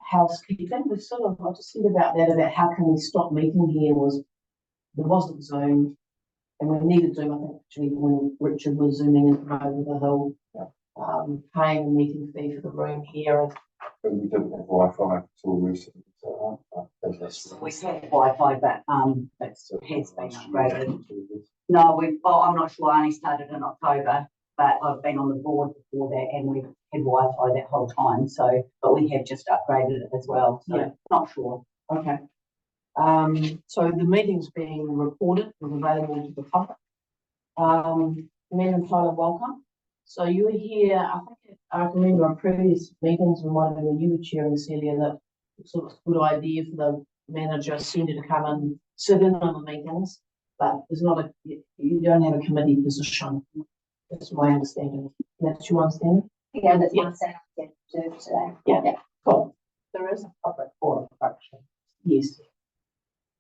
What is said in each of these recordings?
Housekeeping. We sort of got to think about that, about how can we stop meeting here. There wasn't Zoom, and we needed Zoom. I think actually when Richard was zooming in over the hill, paying a meeting fee for the room here. But we didn't have Wi-Fi until recently. So we had Wi-Fi, but it has been upgraded. No, I'm not sure. I only started in October, but I've been on the board before that, and we've had Wi-Fi that whole time. So, but we have just upgraded it as well. So, yeah. Not sure. Okay. So the meeting's being recorded and available to the public. Men and Tyler, welcome. So you were here, I can remember on previous meetings when you were chairing, Celia, that it's sort of a good idea for the manager, senior, to come and sit in on the meetings, but there's not you don't have a committee position. That's my understanding. That's your understanding? Yeah, that's my understanding today. Yeah, cool. There is a public forum function. Yes.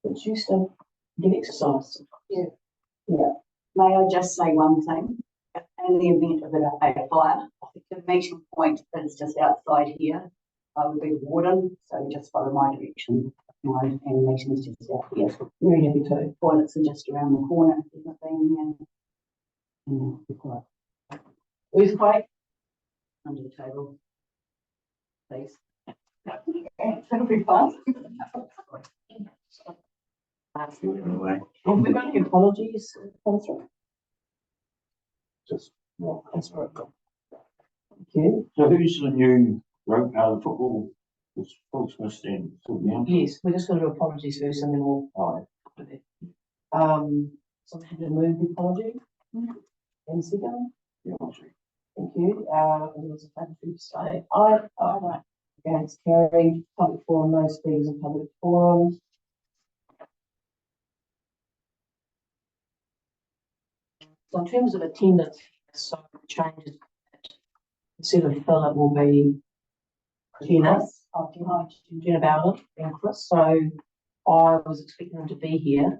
But you still get exercise. Yeah. May I just say one thing? In the event of a fire, the meeting point is just outside here. I will be the warden, so just follow my direction. And the meeting is just out here. Very happy to. Toilets are just around the corner if you've not been here. Be quiet. Earthquake? Under the table. Please. That'll be fun. We've got any apologies come through. just well, That's right. Thank you. So who's the new football? It's Portsmouth stand. Yes, we're just going to do apologies first and then we'll. Someone had to move the apology. And second. Thank you. It was a favor to say aye. Against carried. Public forum, no speakers in public forum. So in terms of attendance, so changes. Instead of Philip will be Gina Bowden and Chris. So I was expecting them to be here.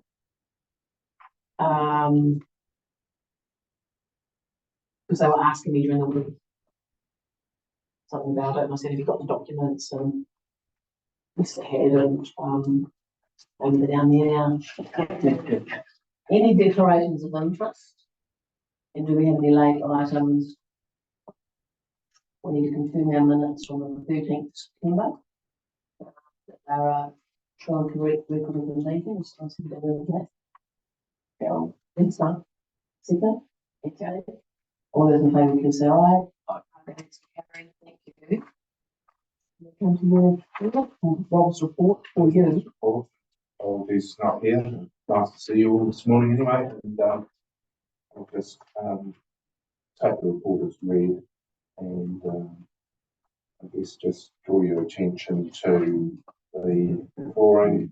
Because they were asking me during the week something about it, and I said, have you got the documents? And Mr. Head and over down there. Any declarations of interest? And do we have any late items? We need to confirm our minutes from the 13th September. They are showing correct record of the meeting. So I'll see that we're okay. Carol, Lisa, second. Okay. All those in favour can say aye. Thank you. Come to your Rob's report for you. Apologies not here. Nice to see you all this morning anyway. And I'll just take the report as read and I guess just draw your attention to the flooring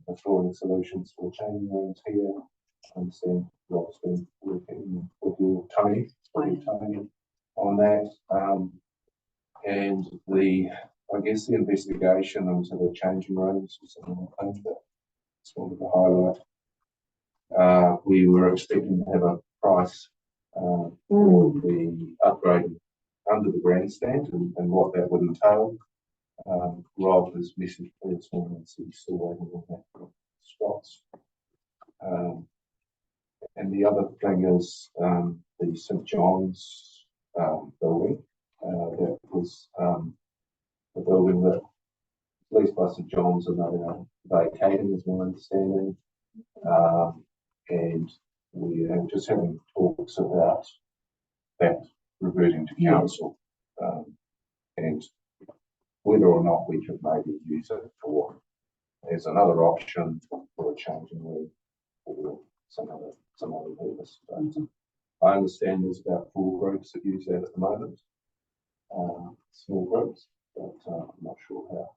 solutions for changing rooms here. I understand Rob's been working with you, Tony on that. And I guess the investigation into the changing rooms was something I think that I just wanted to highlight. We were expecting to have a price for the upgrade under the grandstand and what that would entail. Rob has messaged me this morning and said he's still waiting on that from Scott's. And the other thing is the St. John's building. That was the building that leased by St. John's and they're vacating, is my understanding. And we are just having talks about that reverting to council and whether or not we could maybe use it for as another option for a changing room or some other purpose. I understand there's about 4 groups that use that at the moment, small groups, but I'm not sure how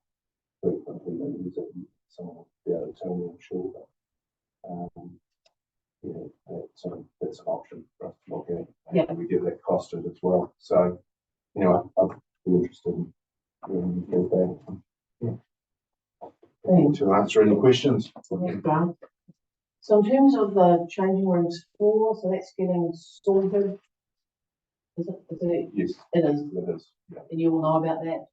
frequently they use it. Someone will be able to tell me, I'm sure, but yeah, that's an option for us to look at. Yeah. And we get that costed as well. So, you know, I'd be interested in hearing feedback. Yeah. To answer any questions. So in terms of the changing rooms floor, so that's getting sorted. Is it, Yes, it is, it is, yeah. and you will know about that?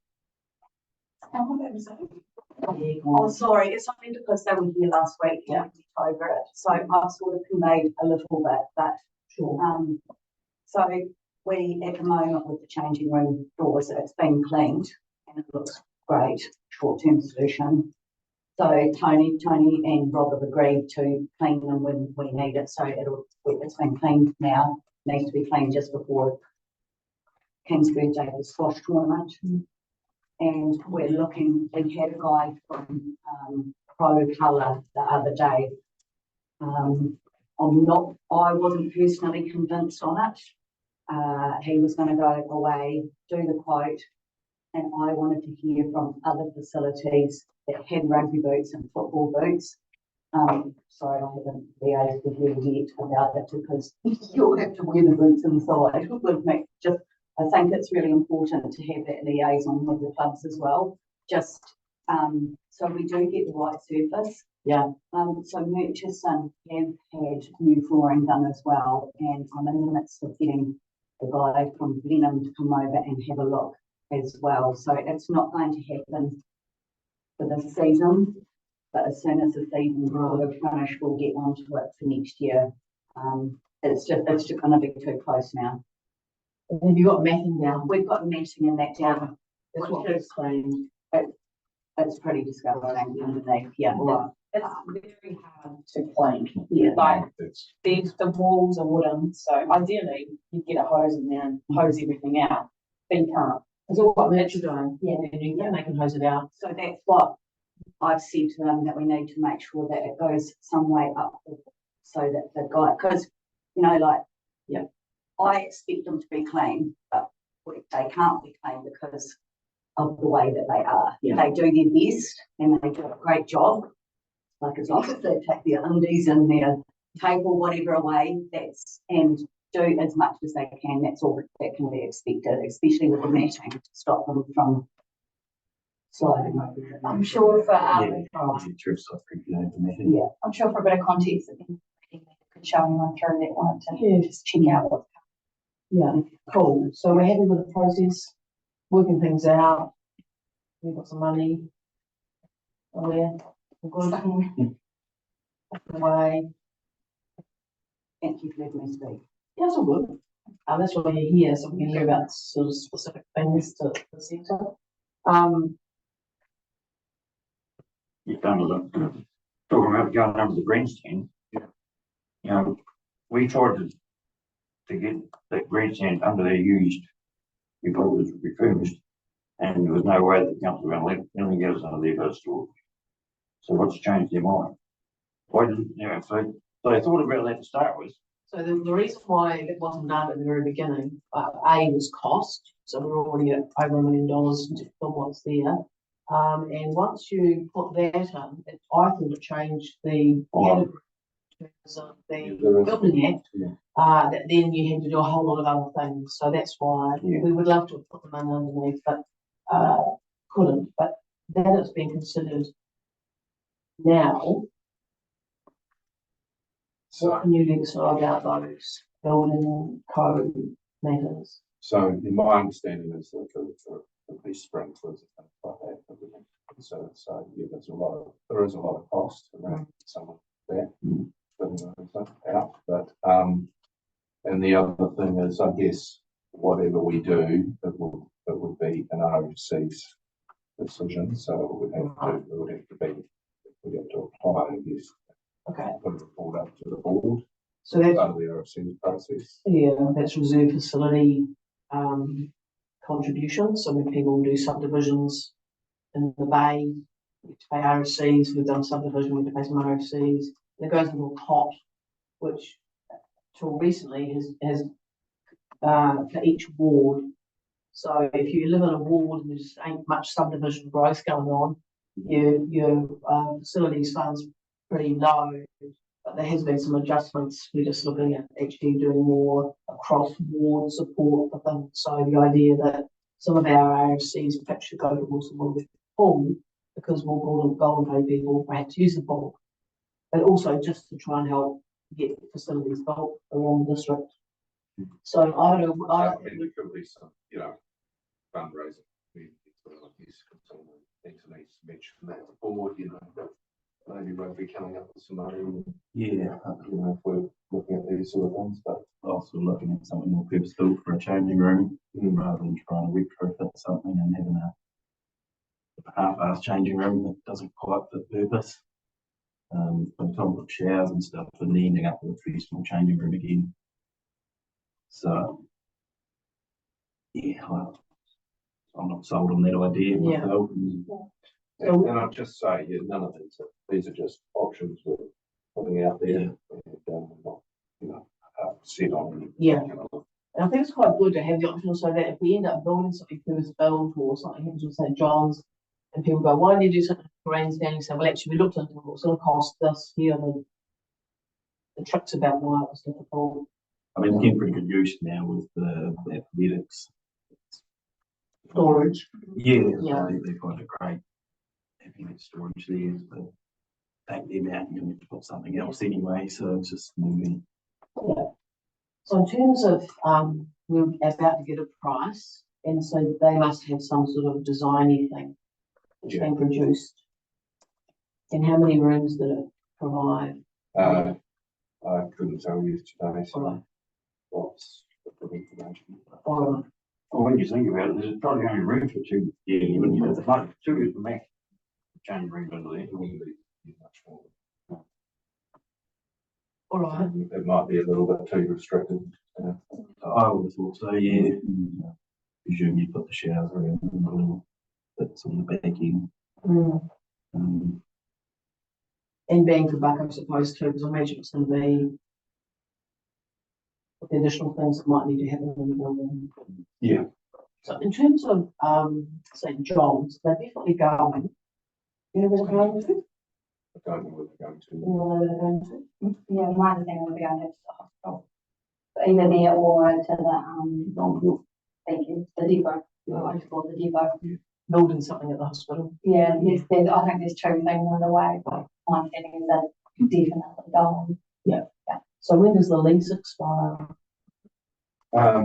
Yeah, go Oh, on. sorry, it's only because they were here last week and we went over it, so I've sort of conveyed a little bit, but, Sure. so we, at the moment with the changing room doors, it's been cleaned and it looks great, short-term solution. So Tony and Rob have agreed to clean them when we need it, so it's been cleaned now, needs to be cleaned just before King's birthday, the squash tournament. And we're looking, we had a guy from Pro Colour the other day. I wasn't personally convinced on it. He was going to go away, do the quote, and I wanted to hear from other facilities that had rugby boots and football boots. Sorry, I haven't liaised with you yet about it because you'll have to wear the boots inside with me. I think it's really important to have that liaison with the clubs as well, just so we do get the right surface. Yeah. So Murchison have had new flooring done as well, and I'm in the midst of getting the guy from Blenheim to come over and have a look as well. So it's not going to happen for this season, but as soon as the season will finish, we'll get onto it for next year. It's just going to be too close now. And have you got matting down? We've got matching in that down. That's what it's cleaned. It's pretty disgusting underneath, yeah. Right. It's very hard to clean. Yeah. Like, It's, the walls are wooden, so ideally you get a hose in there and hose everything out, but you can't. It's all got merch doing. Yeah. And you can, they can hose it out. So that's what I've said to them, that we need to make sure that it goes some way up so that the guy, because, you know, like, yeah, I expect them to be clean, but they can't be clean because of the way that they are. Yeah. They do their best and they do a great job. Like as long as they take their undies and their table, whatever away, and do as much as they can, that's all that can be expected, especially with the matting to stop them from sliding over. I'm sure for, Yeah. I'm sure for a bit of context, that you could show anyone through that wanted to Yeah. just check out what. Yeah, cool. So we're happy with the process, working things out. We've got some money. Oh yeah, we're good. Away. Thank you for letting me speak. Yeah, it's all good. That's why you're here, so we can hear about sort of specific things to the centre. You've done a lot. Talking about going under the grandstand. Yeah. You know, we tried to get that grandstand under their used before it was refurbished, and there was no way that the council were going to let them get us under their first store. So what's changed their mind? Why didn't, you know, so they thought about that to start with. So the reason why it wasn't done at the very beginning, A, was cost. So we're already at over $1 million for what's there. And once you put that in, I think it changed the category in terms of the building act. yeah. That then you had to do a whole lot of other things. So that's why we would love to have put them in underneath, but couldn't. But that has been considered now. So, What can you let us know about those building code matters? so in my understanding is that the police sprinklers and things like that, everything. So yeah, there is a lot of cost around some of that. Out, but and the other thing is, I guess, whatever we do, it would be an RFC's decision, so it would have to be, we have to apply, I guess, Okay, put a report up to the board, so that's, part of the RFC process. yeah, that's reserve facility contribution. So when people do subdivisions in the bay, we have to pay RFCs. We've done subdivision, we have to pay some RFCs. And it goes into a pot, which till recently has for each ward. So if you live in a ward and there just ain't much subdivision growth going on, your facilities fund's pretty low. But there has been some adjustments. We're just looking at actually doing more across ward support for things. So the idea that some of our RFCs perhaps should go towards the Woolwich pool because we'll go and pay people perhaps use the pool, but also just to try and help get facilities built around the district. So I don't know, I mean, there could be some, fundraising. Someone needs to mention that to the board, maybe won't be coming up with some money. Yeah, If we're looking at these sort of things, but also looking at something more purpose-built for a changing room, rather than trying to retrofit something and having a half-assed changing room that doesn't quite fit purpose. By the time with showers and stuff, and ending up with a pretty small changing room again. So, yeah, well, I'm not sold on that idea Yeah. myself. and I'll just say, none of these are just options we're putting out there. Yeah. And, not, set on. any Yeah. particular- And I think it's quite good to have the option so that if we end up building something purpose built or something happens with St. John's, and people go, why did you do something for grandstanding? So, well, actually, we looked into it, it's going to cost this here, and the tricks about why it was difficult. I mean, it's getting pretty good use now with the athletics. Storage. Yeah, Yeah. they find it great having that storage there, but take them out, you're going to put something else anyway, so it's just moving. Yeah. So in terms of, we're about to get a price, and so they must have some sort of designy thing that's Yeah. been produced. And how many rooms did it provide? I couldn't tell you today, Alright. so what's the information? Or, Well, when you think about it, there's probably only room for two. Yeah, you wouldn't use It's like two is the max. Change rooms under there. It wouldn't be much more. all right, It might be a little bit too restricted. I would have thought so, yeah. Presume you put the showers around the little bits on the back end. and bang for buck, I suppose, too, because I imagine it's going to be the additional things that might need to happen in the building. Yeah. So in terms of, St. John's, they're definitely going. You know where they're going to? I don't know where they're going to. You know where they're going to? Yeah, my understanding would be going to the hospital. So either there or to the, thank you, the depot. I just call it the depot. Building something at the hospital. Yeah, I think there's two things on the way, but my understanding is that definitely going. So when does the lease expire? Got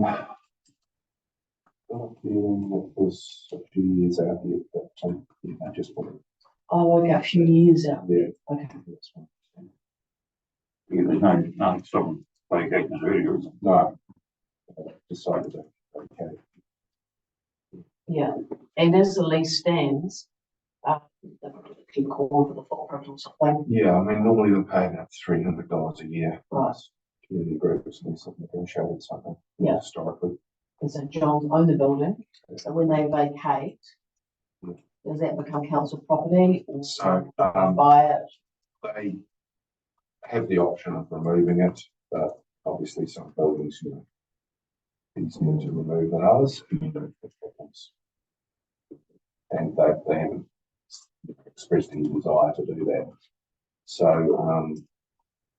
a feeling it was a few years out here, but I just wanted. Oh, okay, a few years out. Yeah. Okay. That's one. Yeah, there's no stopping vacating it earlier. Is No. Decided to, okay. Yeah, and as the lease stands, they keep calling for the footprint or something. Yeah, I mean, normally they're paying about $300 a year. Right. Community groups and something negotiated something. Yeah. Historically. And so John's own the building, so when they vacate, Yeah. does that become council property? Or So, buy it? they have the option of removing it, but obviously some buildings, easier to remove than others. And they haven't expressed any desire to do that. So,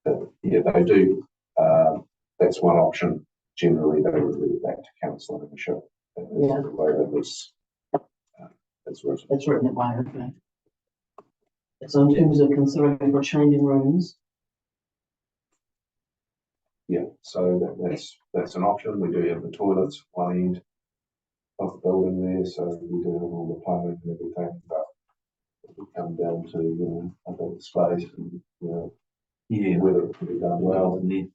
but, yeah, they do. That's one option. Generally, they revert it back to council ownership. And that's Yeah. the way that was. That's written. It's written that way, okay. So in terms of considering for changing rooms, Yeah, so that's an option. We do have the toilets at one end of the building there, so we do have all the plumbing and everything, but we come down to, a bit of space and, Yeah. whether it can be done well. And then.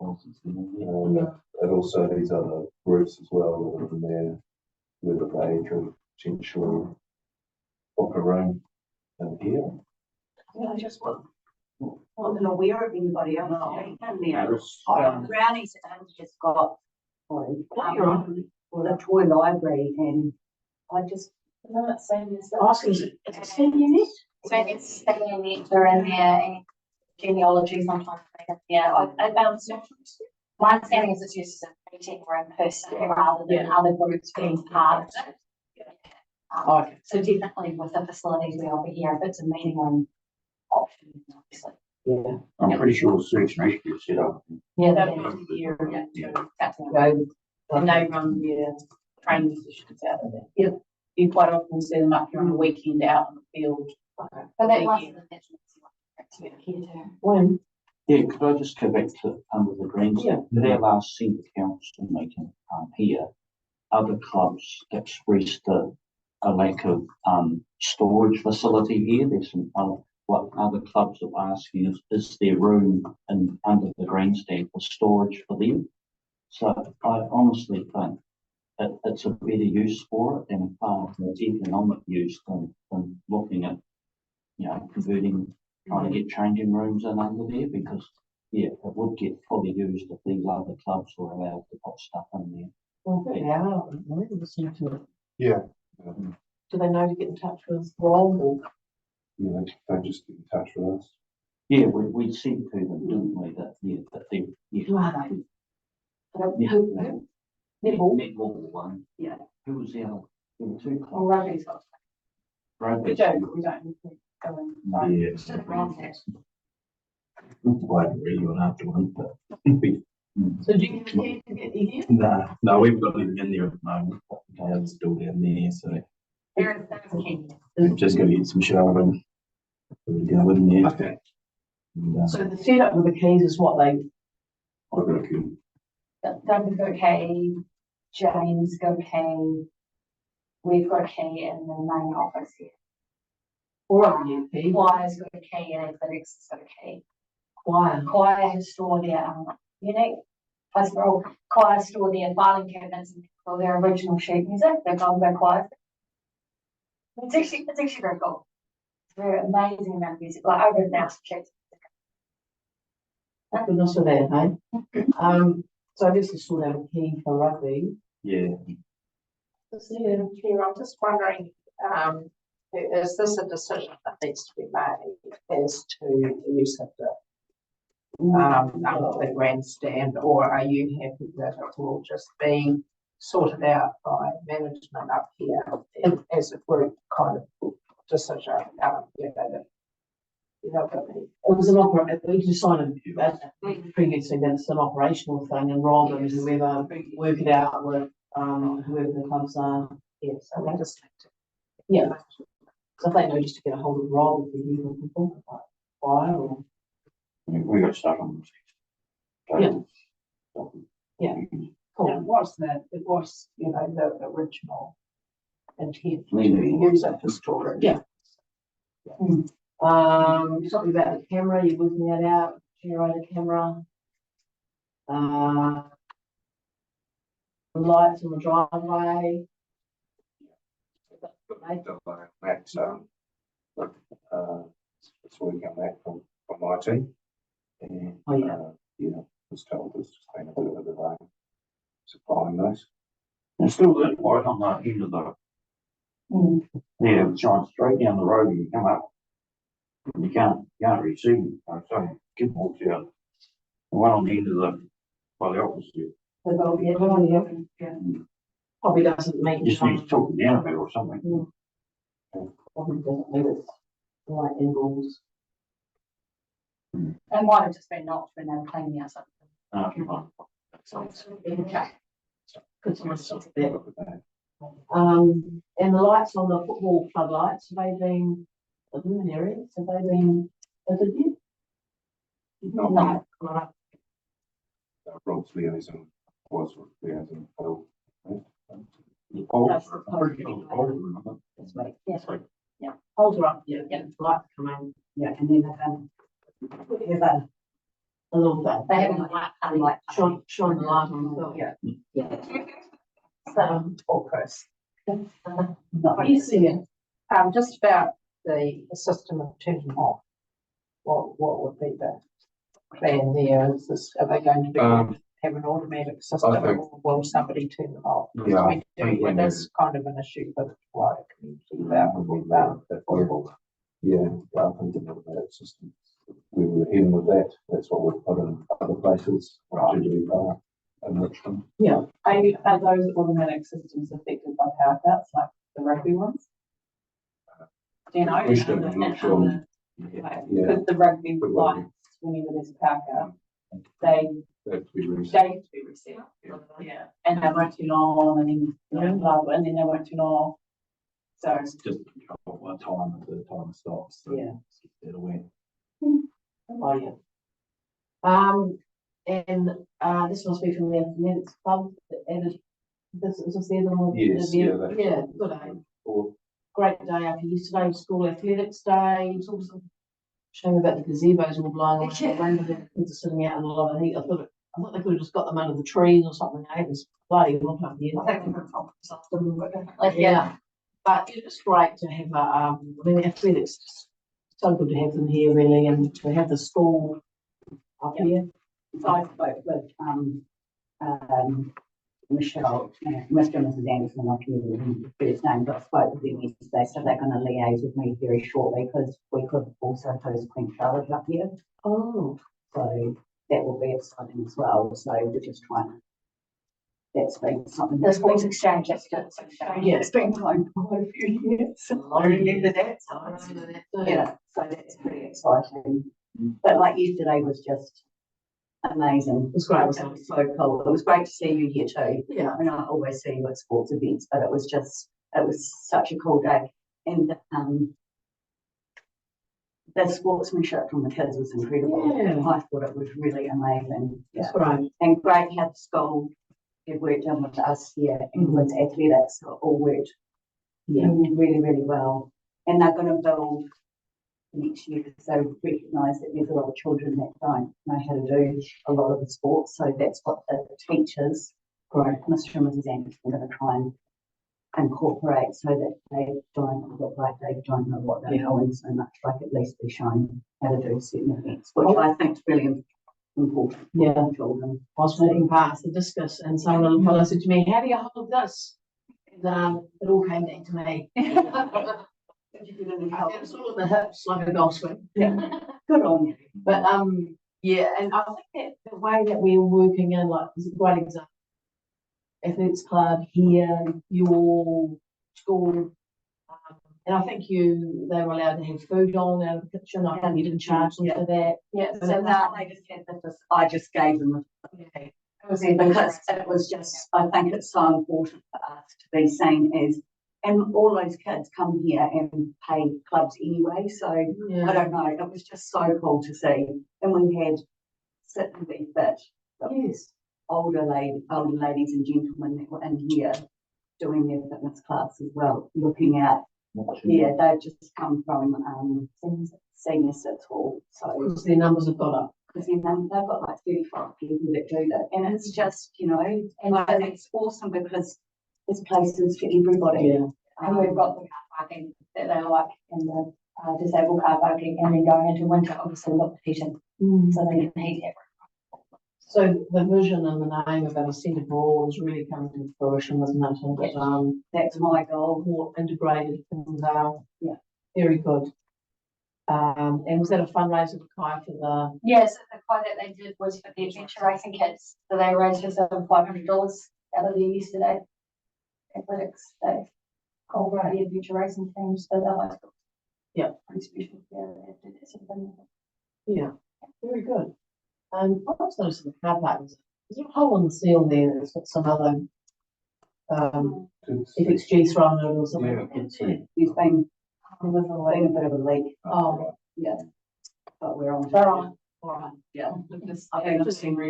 And also these other groups as well that are in there, whether they could potentially book a room in here. Yeah, I just wasn't aware of anybody else. There's- Brownies just got, you're right. the toy library and I just, No, it's same as Asking, is it a senior unit? So it's staying nectar in there and genealogy sometimes. I found my understanding is it's used as a meeting room per se rather than other groups being part of it. Okay. So definitely with the facilities we offer here, if it's a meeting room option, obviously. Yeah. I'm pretty sure search and rescue set up. Yeah. That was a year ago. That's right. Go. And they run their training sessions out of there. Yeah. You quite often see them up here on the weekend out in the field. Okay. But that Thank was you. the national here too. When? Yeah, could I just go back to under the greens? Yeah. At our last centre council meeting, here, other clubs expressed a lack of, storage facility here. There's some, what other clubs are asking is there room under the grandstand for storage for them? So I honestly think that it's a better use for it and far more economic use than looking at, converting, trying to get changing rooms in under there because, yeah, it would get fully used if these other clubs were allowed to put stuff in there. Well, they are, listening to it. Yeah. Do they know to get in touch with Rob or? Yeah, they just get in touch with us. Yeah, we said to them, didn't we, that, yeah, that they, yeah. Who are they? Yeah. Netball? Netball one. Yeah. Who was the other? There were two Well, clubs. rugby's got, Rugby. we don't need to go in. Yeah. Just around there. Quite agree on after one, but. So do you have a key to get in here? No, we've got anything in there at the moment. It's still down there, so There's a key. we've just got to get some shelving. We're going in there. Okay. And, So the setup with the keys is what they, I've got a few. Doug's got a key, James got a key. We've got a key in the main office here. or are you key? Choir's got a key and athletics has got a key. Choir. Choir has stored their, unique, choir store their filing cabinets for their original sheet music, their Goldberg choir. It's actually very cool. It's a very amazing amount of music, like over 1,000 sheets. Thank goodness for that, hey? So I guess we sort out a key for rugby. yeah, Chair, I'm just wondering, is this a decision that needs to be made as to the use of the grandstand, or are you happy that it will just be sorted out by management up here as a group kind of decision? You know what I mean? It was we decided previously that it's an operational thing and Rob and whoever work it out with, whoever the clubs are. Yes, I mean, just. Yeah. So if they know just to get a hold of Rob, if you can people like fire or. We got stuff on. Yeah. Yeah. It Cool. was it was, the original intent to Maybe. use it for storage. Yeah. Something about the camera, you're working that out, generator camera. Lights on the driveway. Max, this week I'm back from my team. And, Oh, yeah. was told there's just been a bit of a delay supplying those. There's still that light on the end of the. Yeah, it shines straight down the road and you come up. You can't really see it. So kid walks out. The one on the end of by the office here. Probably doesn't make. You just need to talk it down a bit or something. Probably doesn't make it light angles. It might have just been knocked when they were cleaning out something. Okay. Good to myself there. And the lights on the football floodlights, have they been luminaries? Have they been fitted yet? No. Right. Rob's liaison was with liaison. Phil. The poles are pretty old, remember? That's right. Yes. Yeah. Poles are up, yeah, lights come in. Yeah, and then they have A little bit. they have a light, like. Shine the light on the film. Yeah. So, Or Chris. what are you seeing? Just about the system of turning off. What would be the plan there? Are they going to be, have an automatic system, think- or will somebody turn them off? Yeah, I We do, think when it is kind of an issue with wider community about football. Yeah, I think the automatic system. We were in with that. That's what we've put in other places. Right. To do, in Richmond. Are those automatic systems affected by power cuts, like the rugby ones? Do you know? We should, I'm not sure. Yeah, Because the rugby But lights, whenever there's a power cut, they that's we reset. they have to be reset. Yeah, and they won't turn on, and then blah, blah, and then they won't turn off. So it's just control what time the timer stops. So Yeah. it's better way. Oh, yeah. And, this must be from the athletics club, and this is the other one. Yes, yeah, that's. Yeah, good day. Or, Great day after yesterday, school athletics day, it's also shame about the gazebos all blowing away, the rain, the kids are sitting out in a lot of heat, I thought they could have just got them under the trees or something, it was bloody hot up here. Yeah, but it's great to have, I mean, athletics, just so good to have them here really, and to have the school up here. So I spoke with, Michelle, Mr. and Mrs. Anderson, I can remember the first name, but I spoke with them yesterday, so they're gonna liaise with me very shortly, because we could also host Queen Charlotte up here, Oh, so that will be exciting as well, so we're just trying. That's been something. The sports exchange, that's good. Yeah. It's been going for quite a few years. I remember that time. Yeah, so that's pretty exciting. But like yesterday was just amazing. It's great. It was so cool. It was great to see you here too. yeah, I mean, I always see you at sports events, but it was such a cool day. And, the sportsmanship from the kids was incredible. Yeah. I thought it was really amazing. it's Yeah. great. And great to have the school have worked in with us here and with athletics, so it all worked really, really well. And they're gonna build next year, because they recognise that there's a lot of children that don't know how to do a lot of the sports, so that's what the teachers, Great. Mr. and Mrs. Anderson, are gonna try and incorporate, so that they don't look like they don't know what they're doing so much, like at least be shown how to do certain events, which I think is really important Yeah. for children. I was walking past the discus and some little fellow said to me, how do you hold this? And, it all came down to me. It's all in the hips like a golf swing. Yeah, good on you. But, yeah, and I think that the way that we're working in, like, is a great example. Athletics club here, your school, and I think they were allowed to have food on out of the kitchen. I think you didn't charge them for that. Yeah, so that they just had this, I just gave them Okay. because it was just, I think it's so important for us to be seen as, and all those kids come here and pay clubs anyway, so I Yeah, don't know, it was just so cool to see. And we had sit and be fit, yes, older ladies and gentlemen that were in here doing their fitness class as well, looking at, yeah, they've just come from, senior six hall, so. because their numbers have got up. Because they've got like 35 people that do that, and it's just, you know, and I think it's awesome because there's places for everybody. Yeah. And we've got the car parking that they like in the disabled car parking, and then going into winter, obviously we've got the heating, so they can heat it. So the vision and the name about a centre ball is really coming to fruition, isn't it? And, That's my goal. more integrated things are. Yeah. Very good. And was that a fundraiser for Kai for the? Yes, the quote that they did was for the adventure racing kits, so they raised just over $500 out of there yesterday. Athletics, they called the adventure racing team, so that was. Yeah. Pretty special. Yeah, they did that sort of thing. Yeah, very good. I was noticing the car park, is there a hole in the seal there that's got some other, FXG thrown in it or something? Yeah, good to see. There's been a bit of a leak, Oh, yeah, but we're on. they're on, all right. Yeah. I think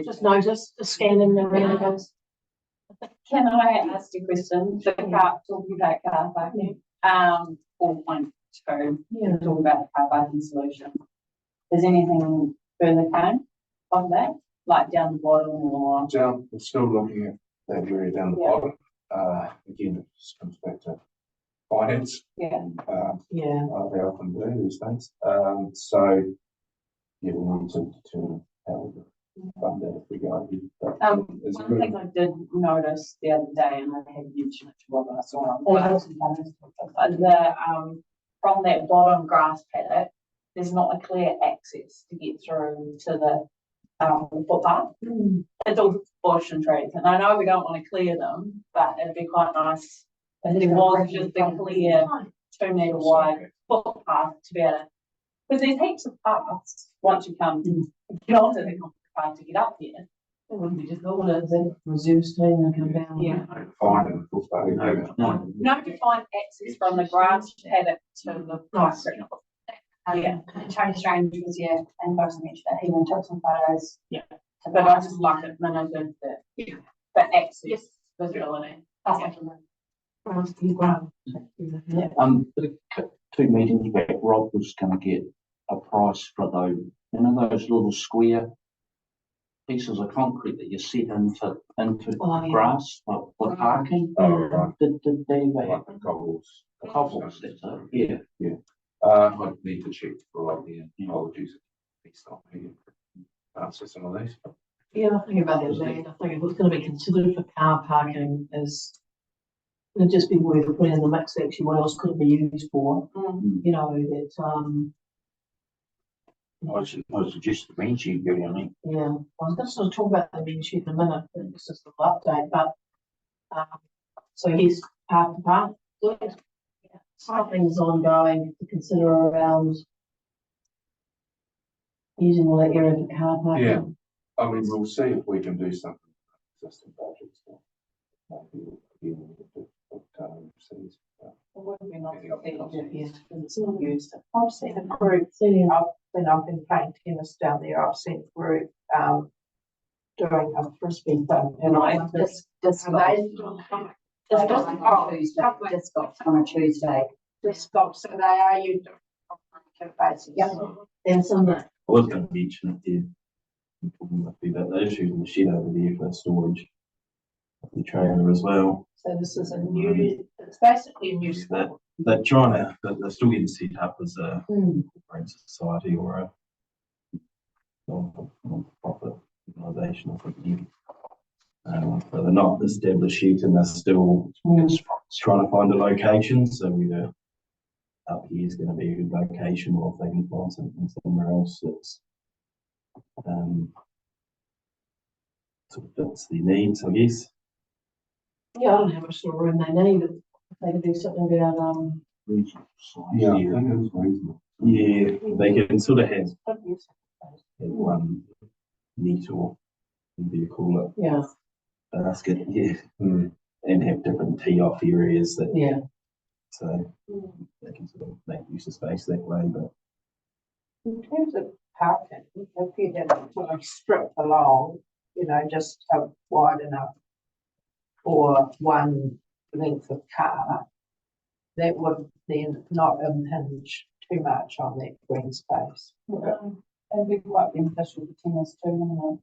just notice, just scanning the around goes. Can I ask a question? The car, talking about car parking, 4.2, Yeah. talking about car parking solution. Is anything further came on that, like down the bottom or? Down, we're still looking at that area down the Yeah. bottom. Again, it just comes back to finance, Yeah, Yeah, like they often do these things. So, yeah, we need to determine how we fund that if we go ahead. But, it's one thing I did notice the other day, and I had mentioned it to Rob, I saw on class, from that bottom grass paddock, there's not a clear access to get through to the footpath. It's all bush and trees, and I know we don't want to clear them, but it'd be quite nice if there was just a clear 2 metre wide footpath to be able to, because there's heaps of paths once you come get onto the path to get up here. it wouldn't be difficult, would it? Then resumes team and come down. Yeah. fine and full study. No. No, to find access from the grass paddock to the grass. Yeah. Tony Strange was here and person mentioned it, he even took some photos. Yeah. To But I just like it minimized that. Yeah. But access, visibility. That's what Yeah. Two meetings back, Rob was gonna get a price for those, you know, those little square pieces of concrete that you set into Oh, yeah. grass for parking. Oh, right. Did they ever Like have the cobbles. cobbles, that's it? Yeah. I need to check for all the apologies. It's not here. Answer some of these. Yeah, the thing about that land, I think if it's gonna be considered for car parking is it'd just be worth putting in the mix actually what else could it be used for, you know, that, I suggest the green sheet, go down there. yeah, I was gonna sort of talk about the main sheet in a minute, but it's just an update, but, so yes, part to part, good. Something's ongoing to consider around using all that area for car parking. Yeah. I mean, we'll see if we can do something. with existing budgets. Maybe we'll do overseas. It would be nice to see it. Yeah, it's not used. I've seen a group, when I've been playing tennis down there, I've seen a group, doing a frisbee thing, and I wondered, Disc are golf. they still coming? Disc golf on a Tuesday. Disc golf on a Tuesday. Disc golf, so they are you doing on a regular basis? Yep. And some that, I was going to mention it here. Talking about the issues in the shed over there for storage of the trailer as well. So this is a new, it's basically a new That sport. they're trying to, they're still getting set up as a corporate society or a non-profit organisation or something. But they're not established yet, and they're still trying to find a location. So whether up here is going to be a good location, or if they can find something somewhere else that's sort of fits their needs, I guess. yeah, I don't know how much sort of room they need, but if they can do something about, Reasonable size. Yeah, I think it was reasonable. Yeah, they can sort of have Good use of space. one net or whatever you call yeah, it, basket, yeah, Hmm. and have different tee off areas that, yeah. so they can sort of make use of space that way, but In terms of parking, if you had a sort of strip along, you know, just wide enough for one length of car, that would then not impinge too much on that green space. It'd be quite beneficial for tennis too, wouldn't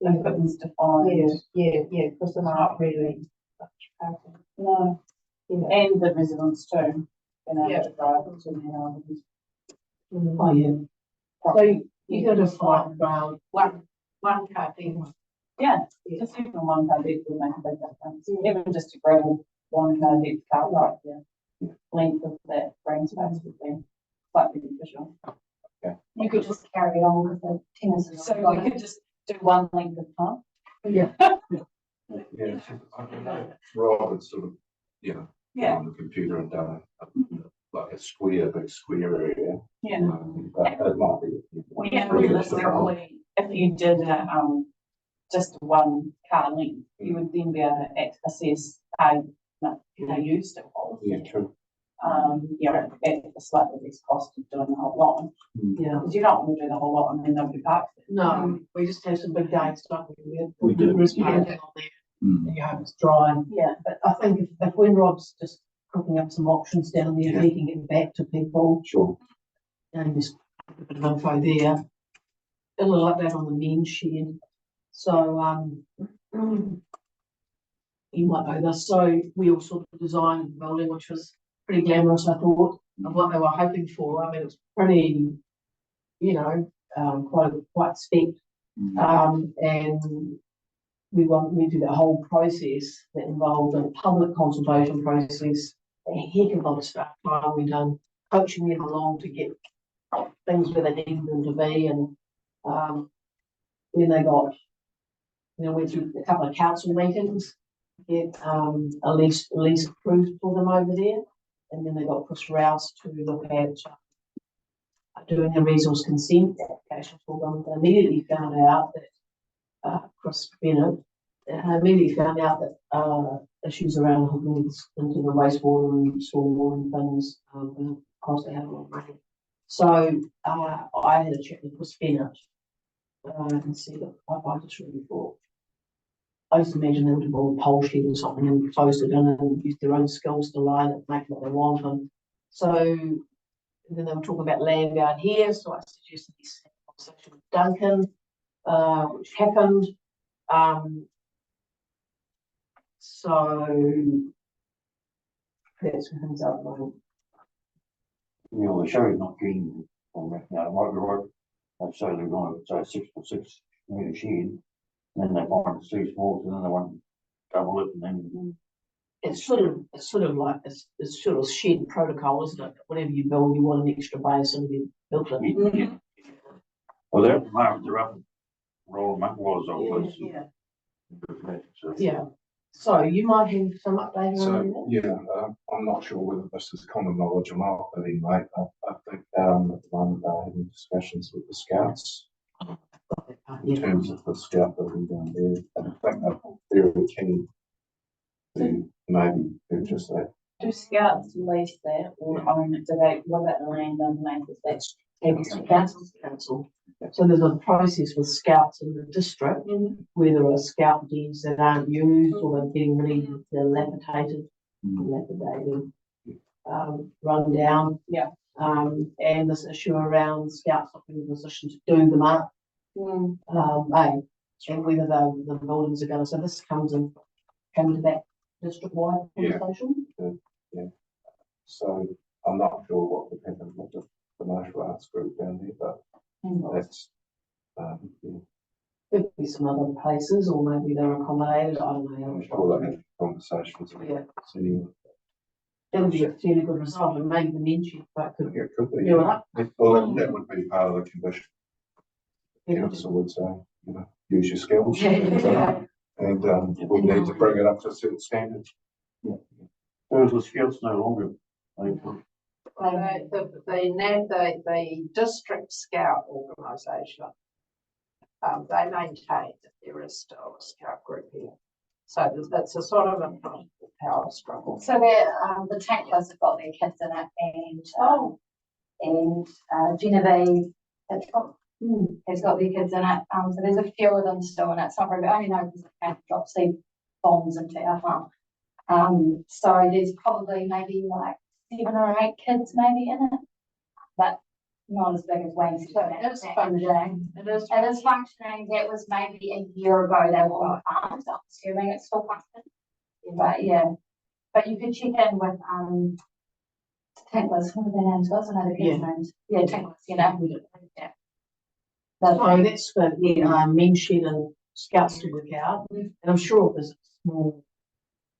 it? If it was defined. Yeah, because there's not really much parking. No, Yeah. and the residents too, you know, Yeah. to drive to their houses. Oh, yeah. So you go to fight around, One car thing. Yeah, just even one car deck would make a big difference, even just a gravel one car deck car, like the length of that green space would be quite beneficial. You could just carry it on with the tennis. So we could just do one length of time. yeah, Yeah, I don't know. Rob sort of, you know, Yeah, on the computer and done like a big square area. yeah. But it might be. Well, yeah, realistically, if you did just one car length, you would then be able to assess how used it was. Yeah, true. Yeah, at a slightly less cost of doing the whole lot, yeah. because you don't want to do the whole lot and then nobody parks it. No, we just have some big days, don't we? We do, There's yeah. parking on there, and you hope it's dry. Yeah, But I think if when Rob's just cooking up some options down there, he can get back to people Sure. and just put a bit of info there. A little update on the men's shed. So, you might know this, so we all sort of designed the building, which was pretty glamorous, I thought, of what they were hoping for. I mean, it's pretty, you know, quite spec. And we did a whole process that involved a public consultation process, a heck of a lot of stuff. We done coaching them along to get things where they needed them to be, and then they got, you know, went through a couple of council meetings, get a lease approved for them over there, and then they got Chris Rouse to look at doing a resource consent application for them. They immediately found out that Chris Bennett immediately found out that issues around hooking into the wastewater and stormwater and things, because they have a lot of money. So, I had a chat with Chris Bennett, and see that I just really thought. I used to imagine they would have bought a pole shed or something and closed it in and used their own skills to line it, make what they want, and so. Then they were talking about land out here, so I suggested this conversation with Duncan, which happened. So that's what things are at the moment. You know, the show's not keen on that now, might be right. They say they're going to say 6x6 metre shed, then they find it's too small, so then they want to double it and then. It's sort of like, it's sort of shed protocol, isn't it? Whatever you build, you want an extra base and you built it. Well, they're at the moment, they're up, roll them up, was always. Yeah, So, yeah. So you might have some update So, on that? yeah, I'm not sure whether this is common knowledge or not, but anyway, I think, at the moment they're having discussions with the scouts in terms of the scout building down there, and I think they're very keen to maybe purchase that. Do scouts lease that or own it? Do they, what about the land underneath? Is that? It's council. So there's a process with scouts in the district where there are scout dens that aren't used or they're getting rid of, they're dilapidated, run down. Yeah. And this issue around scouts not being in a position to do them up. And whether the buildings are going to, so this comes to that district-wide Yeah. conversation. Yeah. So I'm not sure what would happen with the martial arts group down there, but that's, yeah. There'd be some other places, or maybe they're accommodated, I don't know. I'm sure they have conversations. Yeah. Anyway. It would be a fairly good result, and maybe the mention, but could Yeah, it could be. do it up. Well, that would be part of the condition. Council would say, you know, use your skills. Yeah. And, we need to bring it up to a certain standard. There's the scouts no longer. Like, The district scout organisation, they maintain that there is still a scout group here. So that's a sort of a power struggle. So the Tanklers have got their kids in it and Genevieve has got their kids in it. So there's a few of them still in it. Some of I only know because they can't drop seed bombs into our farm. So there's probably maybe like 7 or 8 kids maybe in it, but not as big as Wayne's. So it is functioning. It is functioning. That was maybe a year ago they were on farms. I'm assuming it's still functioning. But yeah, but you could check in with Tanklers. What are their names? What's another kids' names? Yeah, Tanklers. You know. Yeah. So that's for men shed and scouts to work out, and I'm sure if there's a small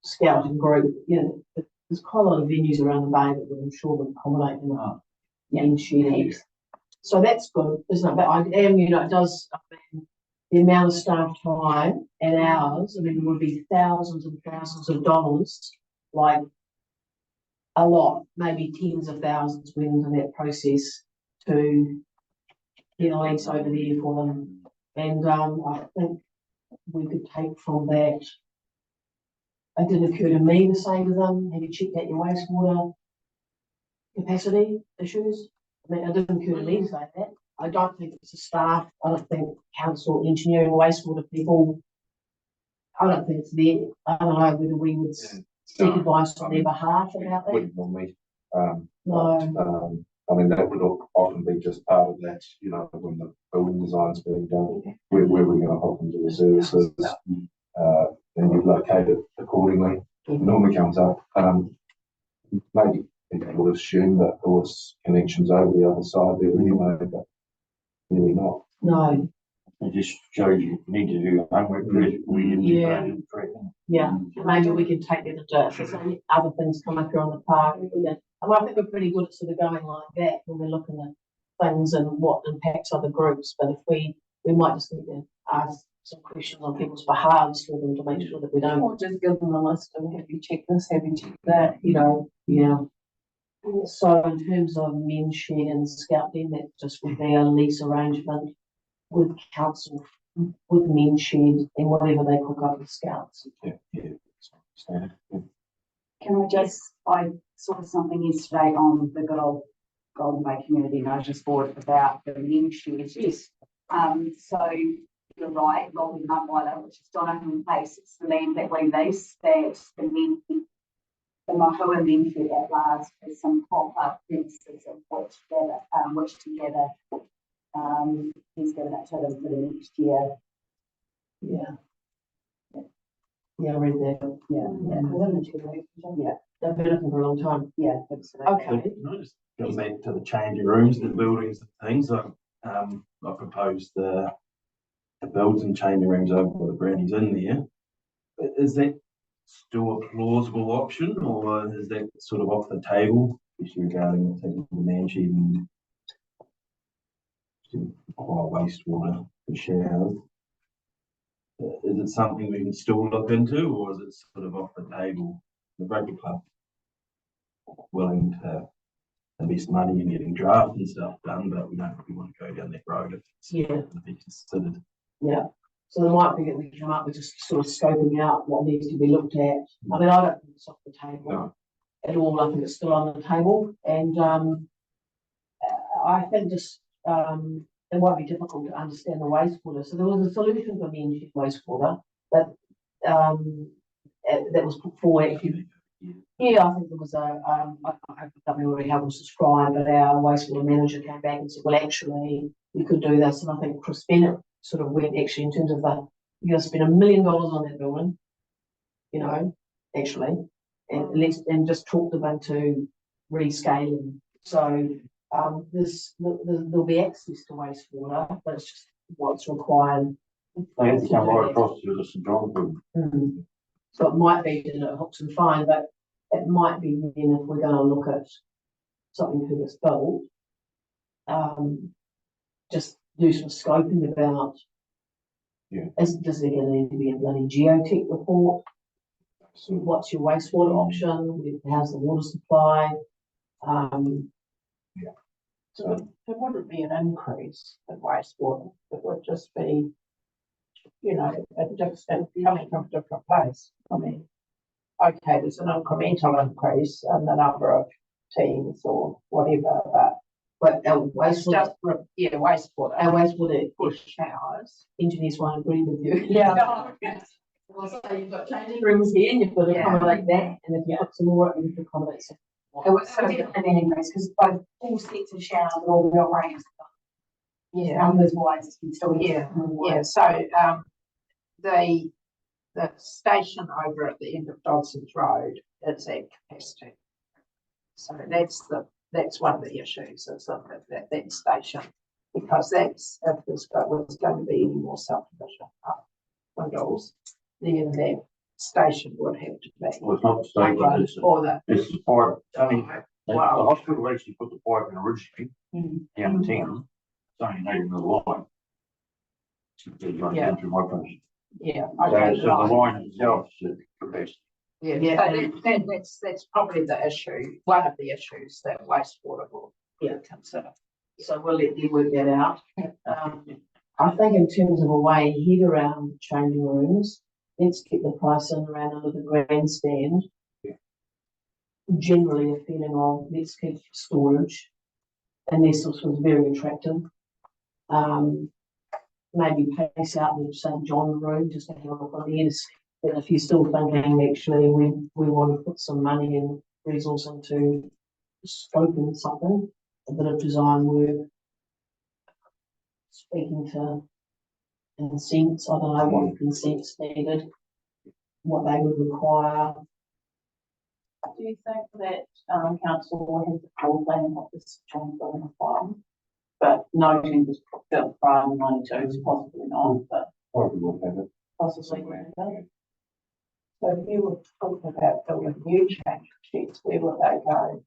scouting group, you know, there's quite a lot of venues around the bay that I'm sure will accommodate them. Men shed. So that's good, isn't it? But I am, you know, it does, I mean, the amount of staff time and hours, I mean, it would be thousands and thousands of dollars, like a lot, maybe tens of thousands went into that process to get a lease over there for them. And I think we could take from that. It didn't occur to me to say to them, have you checked out your wastewater capacity issues? I mean, it didn't occur to me to say that. I don't think it's a staff, I don't think council, engineering, wastewater people, I don't think it's there. I don't know whether we would seek advice on their behalf about that. Wouldn't normally, No. I mean, that would often be just part of that, you know, when the building design's being done, where we're going to help them do the services, and you locate it accordingly. It normally comes up, maybe people would assume that there was connections over the other side there anyway, but really not. No, it just shows you need to do homework. yeah, maybe we can take that into, if there's any other things come up here on the park. I think we're pretty good at sort of going like that when we're looking at things and what impacts other groups, but if we might just need to ask some questions on people's behalves for them to make sure that we don't. Or just give them a list of have you checked this, have you checked that? You know, yeah. So in terms of men shed and scout den, that just would be a lease arrangement with council, with men shed and whatever they cook up with scouts. Yeah, standard. Can I just, I saw something yesterday on the good old Golden Bay Community Notice Board about the min shares. Yes. So you're right, Golden Nutweiler, which is Donovan Place, it's the land that we lease, that the men, the Mahua Menfield at last has some pop-up fences of which together, he's given it to them for the next year. Yeah. Yeah, I read that. Yeah, They've been looking for a long time. yeah, absolutely. Okay. Can I just go back to the changing rooms, the buildings and things? I proposed the builds and changing rooms over by the Brownies in there. Is that still a plausible option, or is that sort of off the table, especially regarding the man shed and wastewater for showers? Is it something we can still look into, or is it sort of off the table? The rugby club willing to invest money in getting draft and stuff done, but we don't really want to go down that road if it's Yeah. going to be considered. Yeah. So there might be that we come up with just sort of scoping out what needs to be looked at. I mean, I don't think it's off the table No. at all. I think it's still on the table, and I think just it might be difficult to understand the wastewater. So there was a solution for the wastewater that that was put forward. Yeah, I think there was I don't know already how it was described, but our wastewater manager came back and said, well, actually, you could do this. And I think Chris Bennett sort of went actually in terms of you're going to spend $1 million on that building, you know, actually, and at least, and just talk them into rescaling. So there'll be access to wastewater, but it's just what's required. They have to come right across to the St. John's building. So it might be that it hooks and fine, but it might be then if we're going to look at something for this build, just do some scoping about. Yeah. Does there going to need to be a bloody geotech report? So what's your wastewater option? How's the water supply? So it wouldn't be an increase in wastewater, it would just be, you know, coming from a different place. I mean, okay, there's an incremental increase in the number of teams or whatever, But our it's wastewater, just, wastewater. our wastewater Push showers. engineers won't agree with you. Yeah. Well, so you've got changing rooms here, and you've got to accommodate that, and if you put some more, you can accommodate some. It was definitely an increase because both all sets of showers and all the operating Yeah. numbers wise, it's been still. Yeah, so, the station over at the end of Dodson's Road is at capacity. So that's one of the issues, is that station, because that's, if there's was going to be any more self-sufficient windows, then that station would have to be. Well, it's not the state, but it's, Or the, it's the part, I mean, the wow, hospital actually put the pipe in originally down the town. It's only 80 mil line. It's running Yeah. into my place. yeah. So okay, the line itself is the best. Yeah, so that's probably the issue, one of the issues that wastewater will consider. So we'll let you work that out. I think in terms of a way ahead around changing rooms, let's get the price in around under the grandstand. Generally a feeling of let's keep storage, and this was very attractive. Maybe place out the St. John room just to have a look on the intersect. But if you're still thinking actually we want to put some money and resource into scoping something, a bit of design work, speaking to consents, I don't know what consents needed, what they would require. Do you think that council will have the floor plan of this John building farm? But no changes built prior to 92 is possibly not, but Probably will have it. possibly. So if you were talking about building new change sheets, where would they go?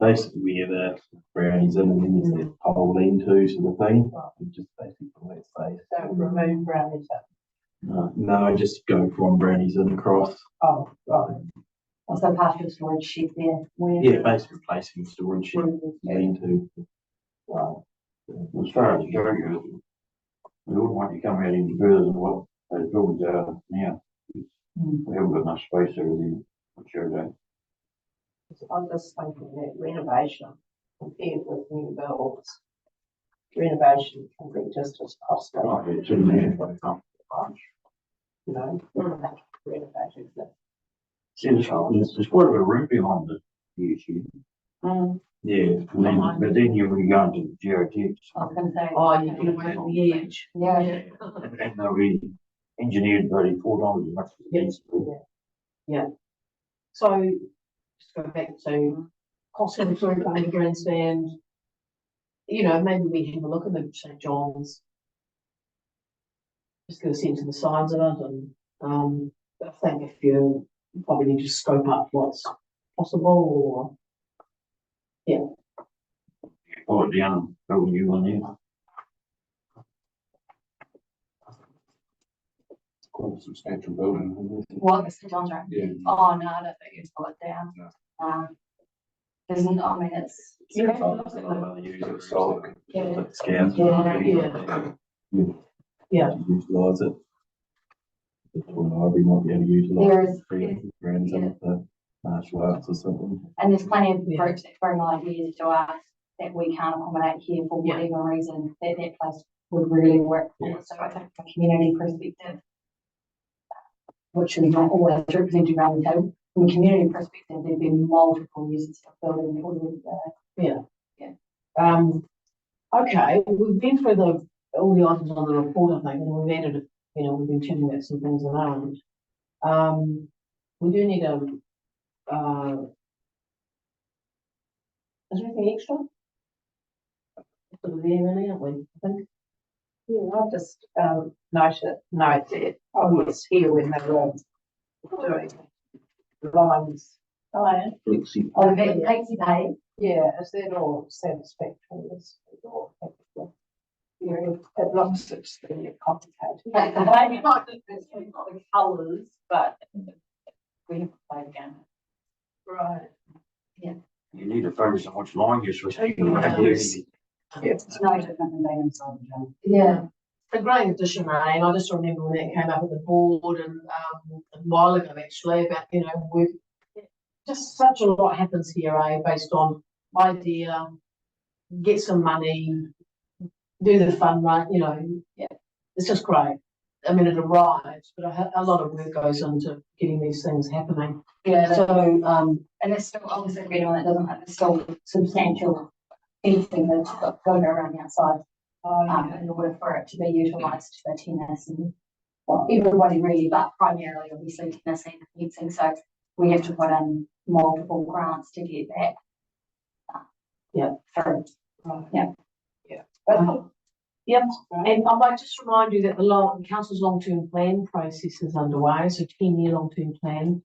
Basically, where the Brownies in and then there's that pole lean-to sort of thing. Just basically that space. So remove Brownies up. No, just go from Brownies in across. Oh, right. Also part of the storage shed there. Yeah, basically replacing the storage shed, lean-to. Right. As far as the area goes, we wouldn't want you to come out any further than what those buildings are now. We haven't got enough space over there. I'm sure that. I'm just thinking that renovation compared with new builds, renovation can be just as costly, Right, it's in there. you know, renovating the. See, there's quite a bit of room behind the issue. Yeah. And then, but then you were going to the geotech. I was gonna say. Oh, you can work on the edge. Yeah. And they'll be engineered bloody 4 times as much as it needs to be. So, just go back to cost of the under grandstand. You know, maybe we have a look at the St. John's. Just get a sense of the size of it and, I think if you probably need to scope up what's possible Pull it down and build a new one there. It's quite a substantial building, isn't it? What, Mr. John's right? Yeah. Oh, no, I don't think you'd pull it down. No. Isn't, I mean, it's. It's solid. Yeah. Scans. Yeah. Utilise it. The library might be able to utilise. There is, 300 grand in it for martial arts or something. and there's plenty of groups that bring ideas to us that we can't accommodate here for whatever reason, that place would really work for. So I think from a community perspective, which is not always represented around the table, from a community perspective, there'd be multiple uses for building that would, Okay, we've been through all the items on the report, I think, and we've added, you know, we've been checking out some things around. We do need a, is there anything extra? Sort of there really, aren't we, I think? Yeah, I just, note that I was here when they were doing lines. Oh, yeah. Flexi. oh, the Pixie Pay, Yeah, is that all satisfactory? Is it all acceptable? Yeah, it looks extremely complicated. Maybe not the colours, but we have to play again. Right. You need to focus on which line you're switching. It's no different than being inside the gym. Yeah. A great addition, Ray, and I just remember when that came up at the board and, a while ago actually, about, you know, we've just such a lot happens here, based on idea, get some money, do the fun run, you know, it's just great. I mean, it arrives, but a lot of work goes into getting these things happening. yeah, So, and there's still, obviously, if anyone that doesn't have, there's still substantial fencing that's got to go around the outside. In order for it to be utilised for tennis and, well, everybody really, but primarily obviously tennis and fencing, so we have to put in multiple grants to get that. Through. and I might just remind you that the council's long-term plan process is underway, so 10-year long-term plan.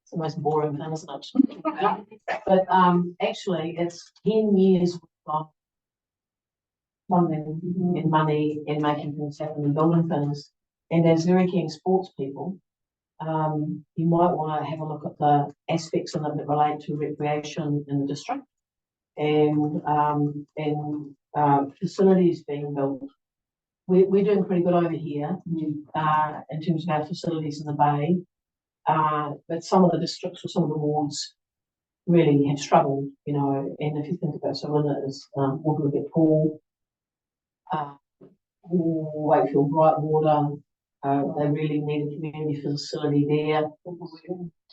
It's the most boring thing, isn't it? But, actually, it's 10 years of funding and money and making things happen and building things. And as very keen sports people, you might want to have a look at the aspects in it that relate to recreation in the district and facilities being built. We're doing pretty good over here in terms of our facilities in the bay. But some of the districts or some of the wards really have struggled, you know, and if you think about so in it is Waterloo Pool, Wakefield Brightwater, they really need a community facility there.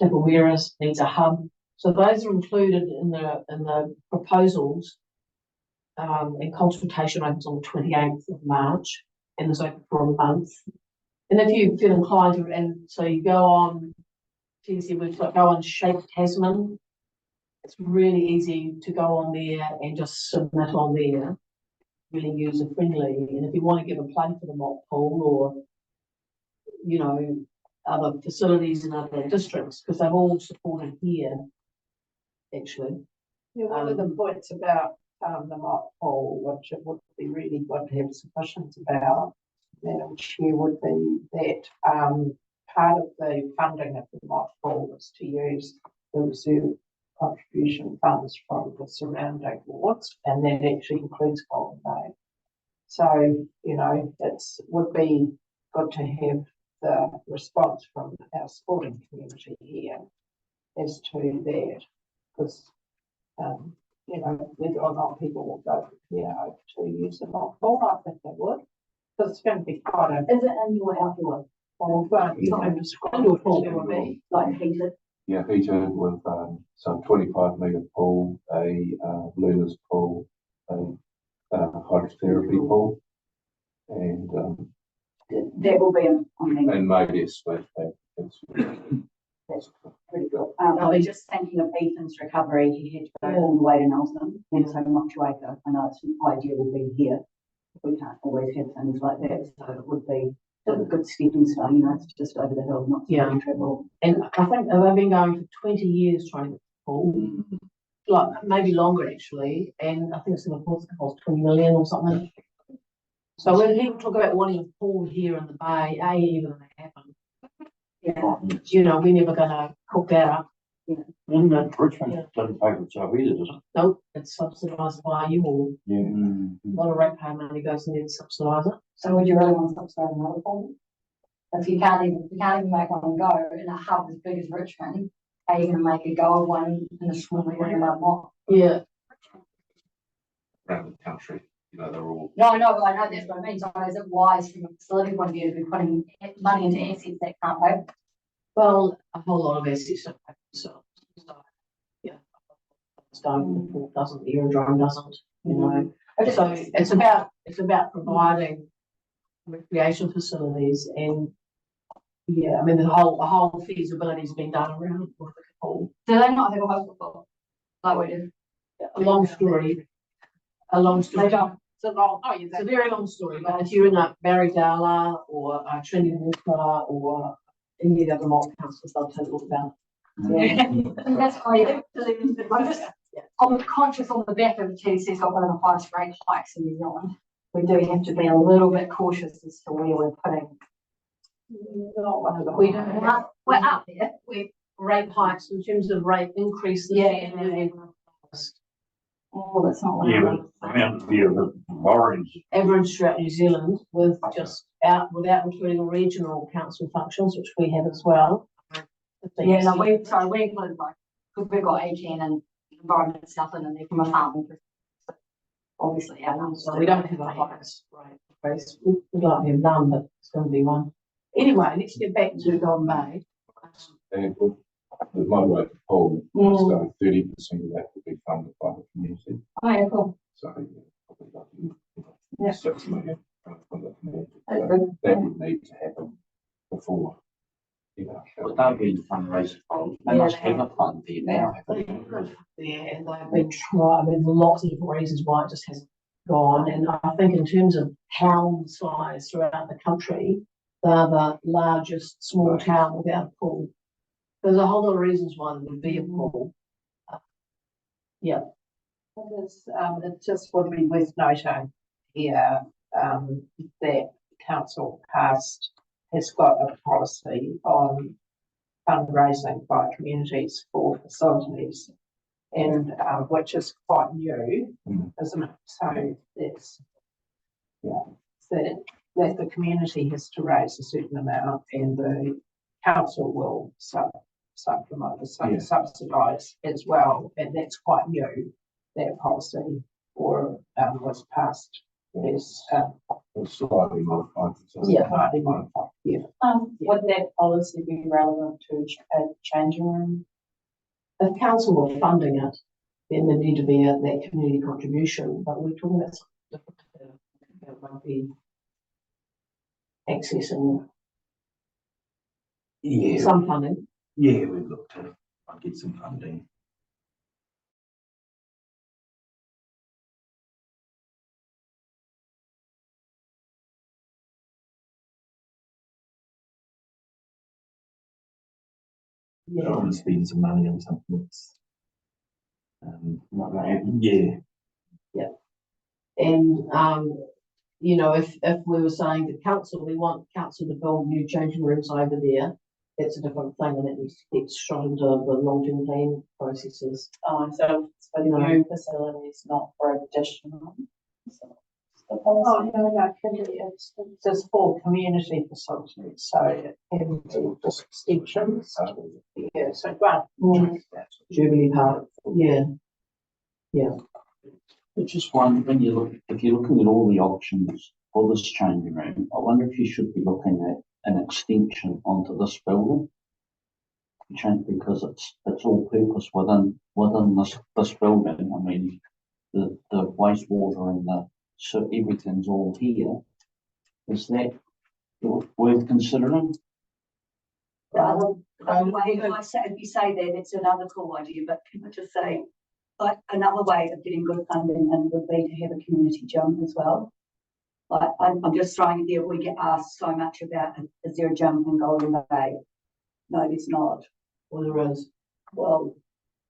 Tipperweras needs a hub. So those are included in the proposals. And consultation opens on the 28th of March and is open for a month. And if you feel inclined to, and so you go on TNC website, go on Shape Tasman. It's really easy to go on there and just submit on there. Really user friendly. And if you want to give a plug for the mock pool or, you know, other facilities in other districts, because they've all supported here, actually. Yeah, one of the points about the mock pool, which it would be really good to have sufficient about, Madam Chair, would be that part of the funding of the mock pool is to use the reserve contribution funds from the surrounding wards, and that actually includes Golden Bay. So, you know, would be good to have the response from our sporting community here as to that, because you know, whether or not people will go here over 2 years or not. Well, I think they would, because it's going to be quite a. Is it indoor, outdoor? Well, it's not even described. Indoor pool. It would be. Like heated? Yeah, heated with, some 25-metre pool, a, learner's pool, a, hydrotherapy pool. And, That will be, I mean, and maybe a splash pad. that's pretty good. I was just thinking of Ethan's recovery, he had to go all the way to Nelson, and so Motueka, I know it's ideal will be here. We can't always have things like that, so it would be a good stepping stone, you know, it's just over the hill, not so Yeah. much travel. And I think they've been going for 20 years trying to get the pool, like maybe longer actually, and I think it's going to cost 20 million or something. So when people talk about wanting a pool here in the bay, even if they happen, Yeah. you know, we're never gonna cook that up. And that Richmond doesn't pay for itself either, does it? Nope, it's subsidised by you all. Yeah. A lot of ratepayer money goes in there to subsidise it. So would you really want to subsidize another form? If you can't even make one go in a hub as big as Richmond, how are you gonna make a go of one in a small area like what? Yeah, Around the country, you know, they're all. No, I know that's what I mean. So is it wise from a facility point of view to be putting money into assets that can't pay? well, a whole lot of assets don't pay for themselves. So, yeah. Stone, the pool doesn't, the aerodrome doesn't, you know. So it's about providing recreation facilities and, yeah, I mean, the whole feasibility's been done around with the pool. Do they not have a hospital like we do? A long story. They don't. It's a long, It's a very long story, but if you're in a Barrydala or Trinity Walker or any of the other multi councils, they'll tell you all about That's great. I'm conscious on the back of the TDC's got one of the highest rate hikes in New Zealand. We do have to be a little bit cautious as to where we're putting. not one of the. We don't have We're up there. we rate hikes in terms of rate increases. Oh, that's not what I Yeah, want. but the amount of the borrowings, Average throughout New Zealand without including regional council functions, which we have as well. Yeah, no, we include like, because we've got AGN and environment stuff in, and they're from a farming perspective. Obviously, our numbers. So we don't have a highest rate. We'd like to have none, but it's going to be one. Anyway, let's get back to Golden Bay. And with the moderated pool, so 30% of that would be funded by the community. Oh, yeah, cool. So, yeah, probably like, Yeah. 6 million from the community. That's So good. that would need to happen before, you know. But they'll be the fundraising fund. They Yeah, must they have a fund there now. Yeah, and they've been trying, I mean, there's lots of different reasons why it just hasn't gone. And I think in terms of town size throughout the country, they're the largest small town without a pool. There's a whole lot of reasons why there would be a pool. Yeah. It just would be worth noting here, that council has got a policy on fundraising by communities for facilities. And, which is quite new, isn't it? So it's, yeah, that the community has to raise a certain amount and the council will supplement, subsidise as well, and that's quite new. That policy was passed as It's slightly modified. slightly modified. Yeah. Would that policy be relevant to a changing room? If council were funding it, then there need to be that community contribution, but we're talking about something different. It won't be accessing Yeah, some funding. yeah, we've looked to get some funding. I don't want to spend some money on something that's not gonna happen. yeah, And, you know, if we were saying to council, we want council to build new changing rooms over there, that's a different thing and it needs to get shot into the long-term plan processes. So it's for No. new facilities, not for additional. So, the Oh, policy. no, it's just for community facilities, so it can be just extensions. Yeah, so, but. Jubilee Park, yeah. It's just one, when you look, if you're looking at all the options for this changing room, I wonder if you should be looking at an extension onto this building. Because it's all purpose within this building. I mean, the wastewater and so everything's all here. Is that worth considering? If you say that, it's another cool idea, but can I just say, like, another way of getting good funding and would be to have a community jump as well. Like, I'm just throwing it there, we get asked so much about, is there a jump in Golden Bay? No, there's not. Well, there is, Well,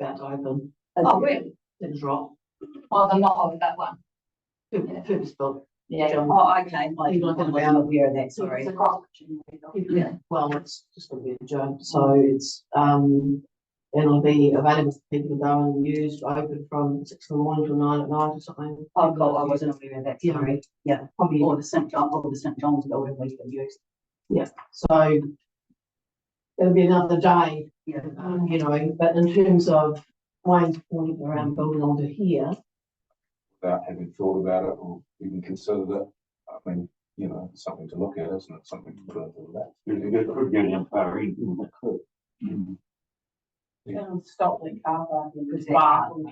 about to open, oh, really? it's drop, Well, I'm not over that one. purpose-built. Yeah, Jump. oh, okay, I You're not gonna wasn't aware of that, sorry. It's a cross. Yeah, well, it's just gonna be a joke, so it's, it'll be available for people to go and use, open from 6 in the morning till 9 at night or something. Oh, cool, I wasn't aware of that, Yeah. sorry. Yeah, Probably, or the St. John's building we can use. yeah, so it'll be another day, Yeah. you know, but in terms of Wayne's point around building onto here, Without having thought about it or even considered it, I mean, you know, it's something to look at, isn't it? Something to put into that. You could get in far in. And stop the car park in Because the bar. On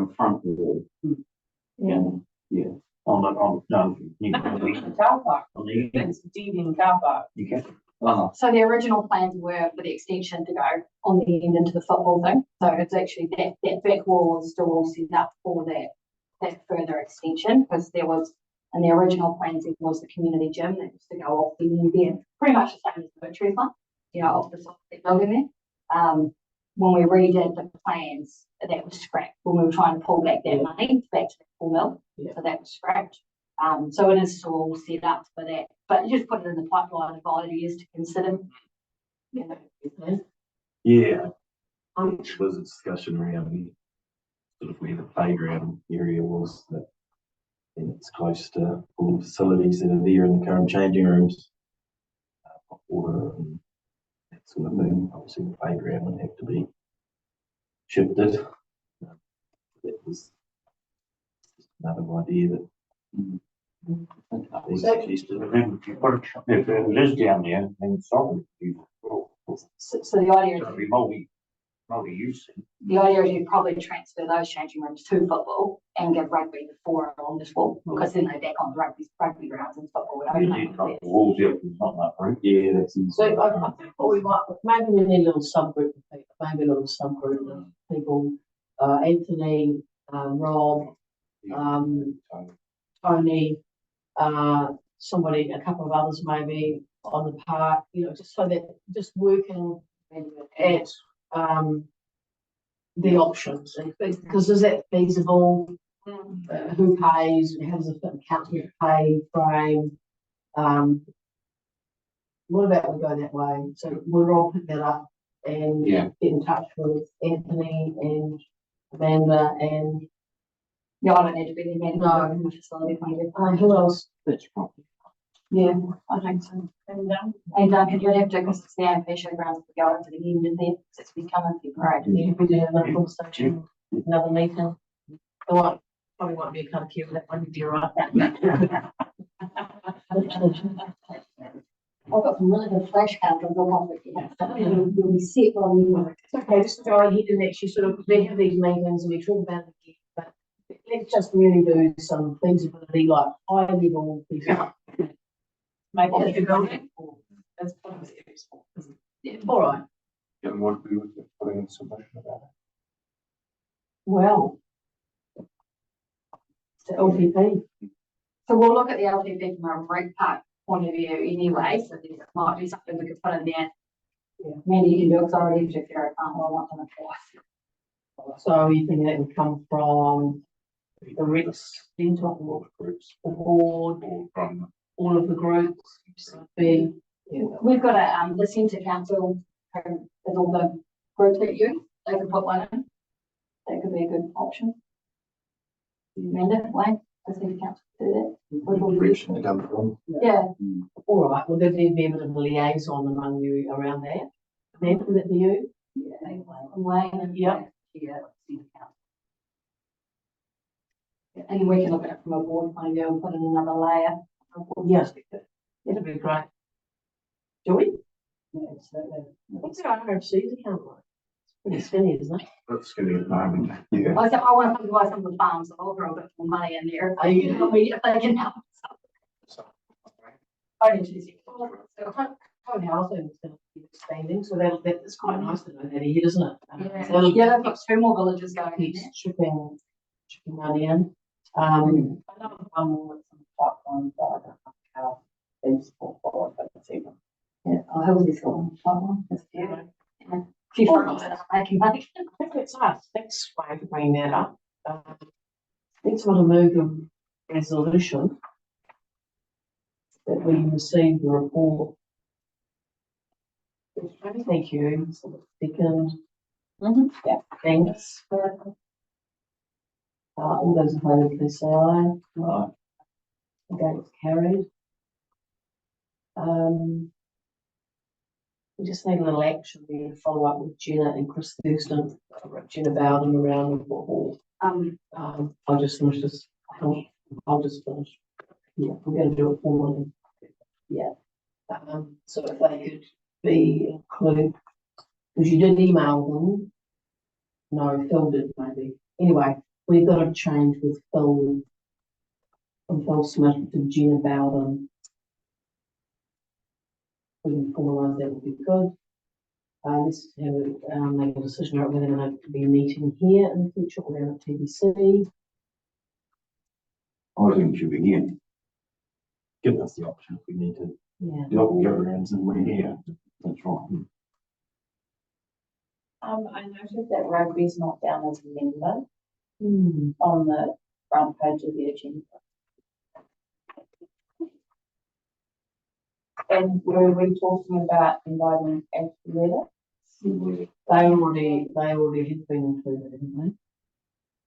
the front wall. Yeah. Yeah. No, you can, Car park, on the, it's deed in car park. you can, So the original plans were for the extension to go on the end into the football thing. So it's actually that back wall is still all set up for that further extension, because there was, in the original plans, it was the community gym that was to go off the end there, pretty much the same as the Victory one, you know, off the side of the building there. When we redid the plans, that was scrapped when we were trying to pull back that money back to the full mill. Yeah. So that was scrapped. So it is still all set up for that, but just put it in the pipeline of ideas to consider. You know, Yeah. There was a discussion around the sort of where the playground area was, that and it's close to all the facilities that are there in the current changing rooms. Hot water and that sort of thing. Obviously the playground would have to be shifted. That was just another idea that they suggested. if it is down there, then sorry. so the idea, It's gonna be multi-use. the idea is you'd probably transfer those changing rooms to football and give rugby the four on this wall, because then they back on rugby grounds and football. would You open need up. to the walls out, it's not that room. Yeah, that's easy. so I think what we might, maybe we need a little subgroup of people, maybe a little subgroup of people, Anthony, Rob, Tony, somebody, a couple of others maybe on the park, you know, just so that, just working at, the options, because is that feasible? Who pays, how does the council pay frame? What about we go that way? So we'll all pick that up and Yeah. get in touch with Anthony and Amanda and, Yeah, I don't need to be the medical No. working facility point of who else? That's probably. Yeah, I think so. And Duncan, you'd have to, because it's the AMP showgrounds, we go into the end of there, because it's becoming February. Yeah, we do another conversation, another meeting. The one, probably won't be a kind of queue, that one, you're right. I've got some really good flash cards on the one with you. You'll be set on you. It's okay, just to go ahead and actually sort of, we have these meetings and we talk about it again, but let's just really do some feasibility, like high level. Make Yeah. it a building. That's probably it. All right, And what we would put in submission about it. well. The LPP, So we'll look at the LTV from a reg park point of view anyway, so there might be something we could put in there. Yeah. Mandy, you can do it, because I already took care of it, I want them twice. so you think that would come from the Rex, then talk All the groups, the board, or from all of the groups, be, yeah. We've got the centre council, is all the groups that you, they could put one in. That could be a good option. Amanda, Wayne, the centre council do that. With all the- Direction to come from. Yeah, All right, well, there'd be a bit of a liaison among you around that. Then, would it be you? Wayne and. Yeah. Yeah, see the council. And we can look at it from a board point of view and put in another layer. Yes, it'd be great. Do we? Yeah, absolutely. I think so, RFC's account line. It's pretty skinny, isn't it? That's gonna be at the moment, yeah. I said, I want to buy some of the farms, so I'll throw a bit more money in there. Are you- If they can help. Only Tuesday. So home housing is going to be expanding, so that's quite nice to know that ahead, isn't it? So it'll Yeah, they've got 2 more villages going in keep there. chipping money in. I know I'm with some pipelines, but I don't know how these fall forward, but it's even. Yeah, I hope this one. That's good. Yeah. Few farms that are making money. I think it's us, thanks Wayne for bringing that up. Let's want to move the resolution that we received the report. Thank you, second. Yeah. Thanks. All those in favour, please say aye. Right. Against, carried. We just need a little action there to follow up with Jenna and Chris Thurston, Jenna Bowden around the hall. I'll just finish this. I'll just finish. Yeah, we're going to do it formally. Yeah. So if they could be included, because you did email them. No, Phil did maybe. Anyway, we've got a change with Phil. From Phil Smith to Jenna Bowden. We can formalise that would be good. Let's have make a decision about whether we're going to be meeting here in the future or down at TBC. I think it should be here. Give us the option if we need to Yeah. go around and we're here. That's right. I noticed that rugby's not down as a member Hmm. on the front page of the agenda. And were we talking about inviting Alpharetta? They already had been included, haven't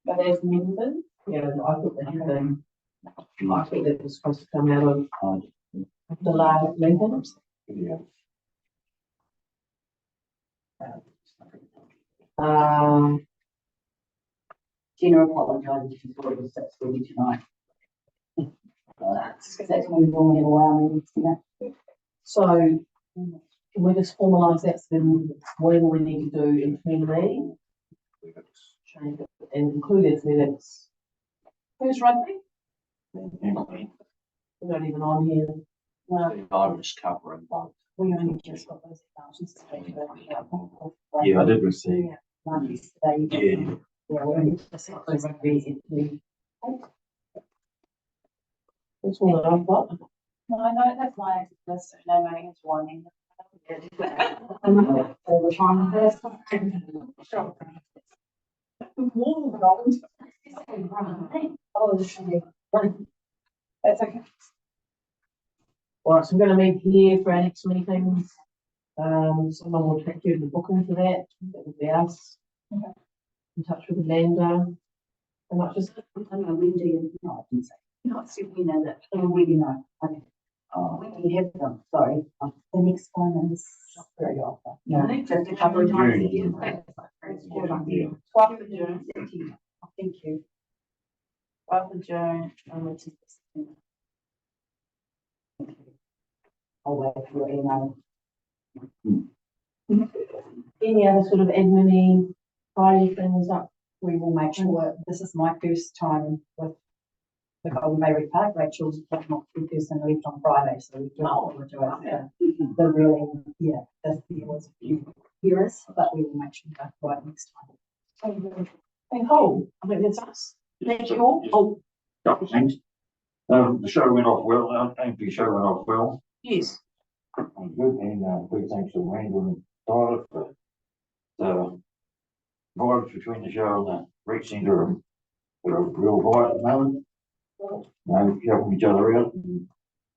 But as members, they? Yeah, I thought they had been. I thought that was supposed to come out of the last Lincoln. Yeah. Gina apologised, she's already 6:30 tonight. Because that's when we normally have a while meetings, you know. So can we just formalise that, so then whatever we need to do internally, change it and include athletics. Who's rugby? We're not even on here. The virus cover involved. We only just got those thousands to take about. Yeah, I did receive. Like yesterday. Yeah. Yeah, we only just got those rugby. That's all that I've got. no, that's my list, no money is warning. So we're trying to. Oh, this should be. That's okay. All right, so I'm going to meet here for our next meeting. Someone will take you to the booking for that. That would be us. Okay. In touch with Amanda. How much is it? I don't know, when do you, no, I didn't say, no, I said we know that, when do you know? Okay. When do you have them? Sorry, the next one is not very often. No, just a couple of times a year. Yeah. 12th of June, Thank you. 12th of June, I'll wait for your email. Any other sort of admin Friday things up? We will make sure, this is my first time with the Golden Bay Park. Rachel's not the person left on Friday, so we do apologise for the really, yeah, there was a few errors, but we will make sure that's right next time. Thank you. I think that's us. Thank you all. Oh, Couple of things. The show went off well, the show went off well. yes. It was good, and big thanks to Randall and Tyler for the vibes between the show and the rec centre. They're a real vibe at the moment. Helping each other out, and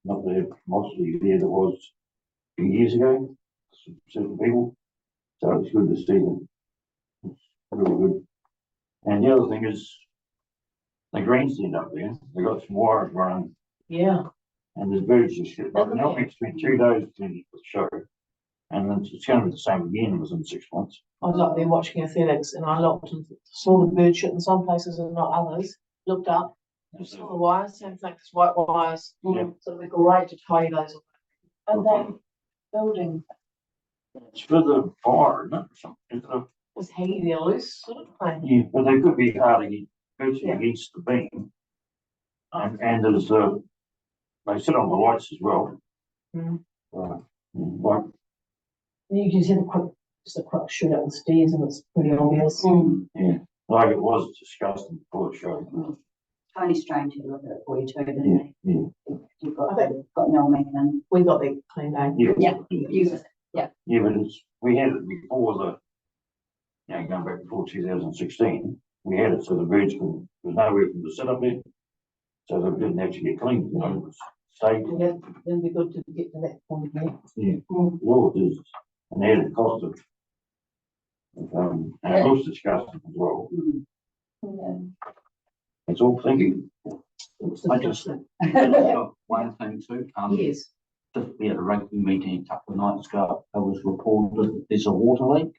not the mostly there that was a few years ago, certain people. So it's good to see them. It's really good. And the other thing is, the grandstand up there, they got some wires running, Yeah. and there's birds and shit. But now it's been 2 days to the show, and it's going to be the same again within 6 months. I was up there watching athletics and I looked and saw the bird shit in some places and not others. Looked up, Just all the wires, same thing, it's white wires. Yeah. So it'd be great to tidy those. And then building, It's for the fire, isn't it, or something? Is it a- Was hanging there loose, sort of thing. Yeah, but they could be hard against, Yeah. against the beam. And there's they sit on the lights as well. Right. Like, You just have just a quick shoot up the stairs and it's pretty obvious. yeah, like it was disgusting before the show. Tony Strange had a look at it for you too, Yeah, didn't yeah, he? You've got, I think- got Mel Macon. We got that cleaned out. yeah. Yeah, you, Yeah, but we had it before going back before 2016, we had it so the birds could, there's nowhere for them to sit up there. So they didn't have to get cleaned, you know, it was safe. And then be good to get to that point again. Yeah, well, it is an added cost of, and it looks disgusting as well. It's all thinking. I just, one thing too, Yes, just we had a rugby meeting a couple of nights ago, it was reported that there's a water leak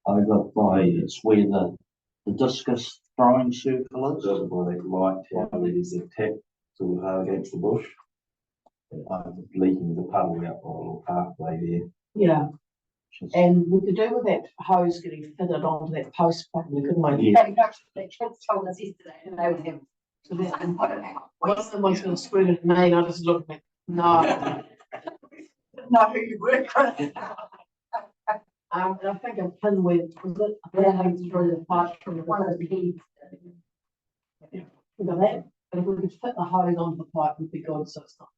over by, it's where the discus throwing circle is. That's why they light tower, there's a tap sort of hard against the bush. Leaking the puddle out by a little pathway there. yeah, which is- and we could do with that hose getting fitted onto that post probably, couldn't we? Yeah. the kids told us yesterday, and they would have. So that, one of them was gonna scream at me and I just looked at, no. Know who you work with. And I think a pin with, was it, running through the pipe from the One of the keys. we got that, but if we could fit the hose onto the pipe would be good, so it's not.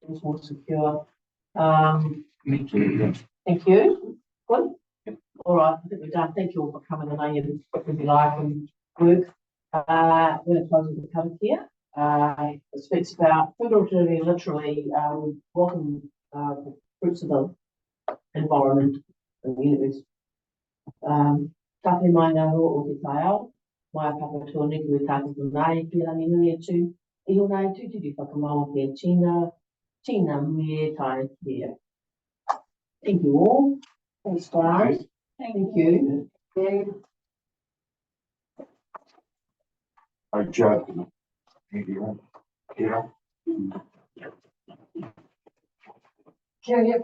It's more secure. Me too, yeah. Thank you. Good. All right, I think we're done. Thank you all for coming. I know you're busy life and work. We're going to close the cover here. It speaks about food alternative, literally, we welcome, the fruits of the environment and the universe. Tāpē mai ngā hoa o te taeao, mai whakatoa niki we tātou nai, ki rangi nui atu, iho nai tūtiri whakamaua ki Tina me tai kia. Thank you all. Thanks, guys. Thank you. I joke. Yeah. can you